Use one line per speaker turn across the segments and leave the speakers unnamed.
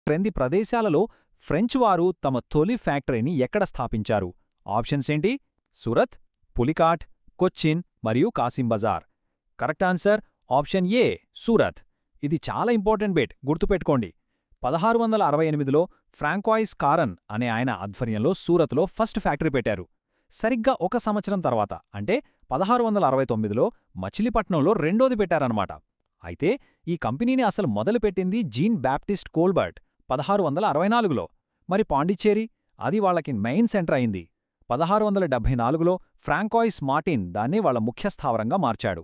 క్రింది ప్రదేశాలలో ఫ్రెంచ్ వారు తమ తొలి ఫ్యాక్టరీని ఎక్కడ స్థాపించారు? ఆప్షన్స్ ఏంటి? సూరత్, పులికాట్, కొచ్చిన్ మరియు Kasimbazar. Correct answer option A Surat. ఇది చాలా ఇంపార్టెంట్ బిట్, గుర్తుపెట్టుకోండి. 1668లో ఫ్రాంకాయిస్ కారన్ అనే ఆయన ఆధ్వర్యంలో సూరత్లో ఫస్ట్ ఫ్యాక్టరీ పెట్టారు. సరిగ్గా ఒక సంవత్సరం తర్వాత అంటే 1669లో మచిలీపట్నంలో రెండోది పెట్టారన్నమాట. అయితే ఈ కంపెనీని అసలు మొదలుపెట్టింది జీన్ బ్యాప్టిస్ట్ కోల్బర్ట్ 1664లో. మరి పాండిచ్చేరి, అది వాళ్ళకి మెయిన్ సెంటర్ అయింది. 1674లో ఫ్రాంకాయిస్ మార్టిన్ దాన్ని వాళ్ళ ముఖ్యస్థావరంగా మార్చాడు.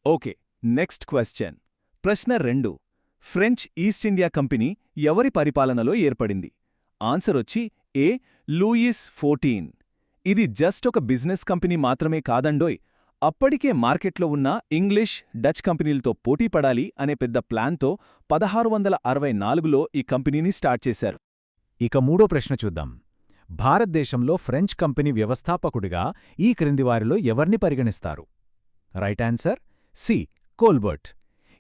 Okay, next question. ప్రశ్న 2. ఫ్రెంచ్ ఈస్ట్ ఇండియా కంపెనీ ఎవరి పరిపాలనలో ఏర్పడింది? ఆన్సరొచ్చి ఏ లూయిస్ 14. ఇది జస్ట్ ఒక బిజినెస్ కంపెనీ మాత్రమే కాదండోయ్. అప్పటికే మార్కెట్లో ఉన్న ఇంగ్లీష్, డచ్ కంపెనీలతో పోటీపడాలి అనే పెద్ద ప్లాన్తో 1664లో ఈ కంపెనీని స్టార్ట్ చేశారు.
ఇక మూడో ప్రశ్న చూద్దాం. భారతదేశంలో ఫ్రెంచ్ కంపెనీ వ్యవస్థాపకుడిగా ఈ క్రింది వారిలో ఎవర్ని పరిగణిస్తారు? Right answer C Colbert.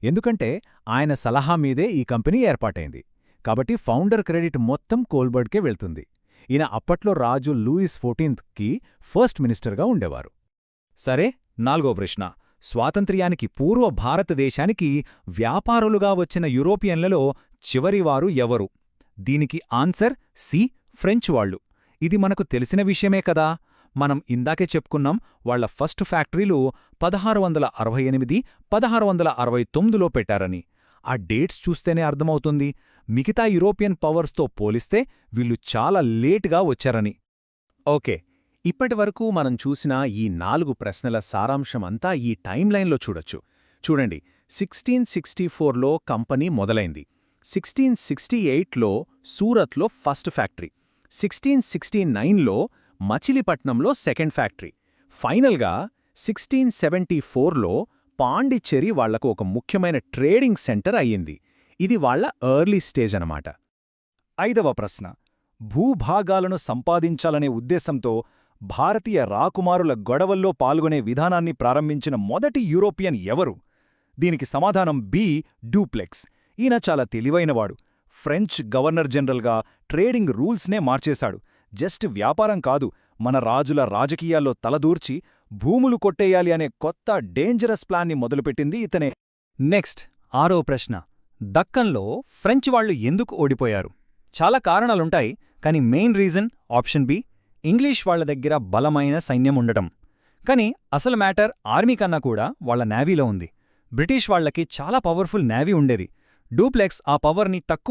ఎందుకంటే ఆయన సలహా మీదే ఈ కంపెనీ ఏర్పాటైంది. కాబట్టి ఫౌండర్ క్రెడిట్ మొత్తం కోల్బర్ట్కే వెళ్తుంది. ఈయన అప్పట్లో రాజు లూయిస్ 14కి ఫస్ట్ మినిస్టర్గా ఉండేవారు. సరే, నాలుగో ప్రశ్న. స్వాతంత్ర్యానికి పూర్వ భారతదేశానికి వ్యాపారులుగా వచ్చిన యూరోపియన్లలో చివరివారు ఎవరు? దీనికి ఆన్సర్ సి ఫ్రెంచ్ వాళ్ళు. ఇది మనకు తెలిసిన విషయమే కదా. మనం ఇందాకే చెప్పుకున్నాం, వాళ్ల ఫస్ట్ ఫ్యాక్టరీలు 1668, 1669లో పెట్టారని. ఆ డేట్స్ చూస్తేనే అర్థమవుతుంది, మిగతా యూరోపియన్ పవర్స్తో పోలిస్తే వీళ్ళు చాలా లేటుగా వచ్చారని. ఓకే, ఇప్పటివరకు మనం చూసిన ఈ 4 ప్రశ్నల సారాంశమంతా ఈ టైమ్లైన్లో చూడొచ్చు. చూడండి, 1664లో కంపెనీ మొదలైంది. 1668లో సూరత్లో ఫస్ట్ ఫ్యాక్టరీ. 1669లో మచిలీపట్నంలో సెకండ్ ఫ్యాక్టరీ. ఫైనల్గా 1674లో పాండిచ్చేరి వాళ్లకు ఒక ముఖ్యమైన ట్రేడింగ్ సెంటర్ అయ్యింది. ఇది వాళ్ల ఎర్లీ స్టేజ్ అనమాట. 5వ ప్రశ్న. భూభాగాలను సంపాదించాలనే ఉద్దేశంతో భారతీయ రాకుమారుల గొడవల్లో పాల్గొనే విధానాన్ని ప్రారంభించిన మొదటి యూరోపియన్ ఎవరు? దీనికి సమాధానం బి డూప్లెక్స్. ఈయన చాలా తెలివైనవాడు. ఫ్రెంచ్ గవర్నర్ జనరల్గా ట్రేడింగ్ రూల్స్నే మార్చేశాడు. జస్ట్ వ్యాపారం కాదు, మన రాజుల రాజకీయాల్లో తలదూర్చి భూములు కొట్టేయాలి అనే కొత్త డేంజరస్ ప్లాన్ని మొదలుపెట్టింది ఇతనే. నెక్స్ట్ 6వ ప్రశ్న. దక్కన్లో ఫ్రెంచ్ వాళ్లు ఎందుకు ఓడిపోయారు? చాలా కారణాలుంటాయి, కానీ main reason option B English వాళ్ల దగ్గర బలమైన సైన్యం ఉండటం. కానీ అసలు మ్యాటర్ ఆర్మీ కన్నా కూడా వాళ్ల నేవీలో ఉంది. బ్రిటిష్ వాళ్లకి చాలా పవర్ఫుల్ నేవీ ఉండేది. డూప్లెక్స్ ఆ పవర్ని తక్కువ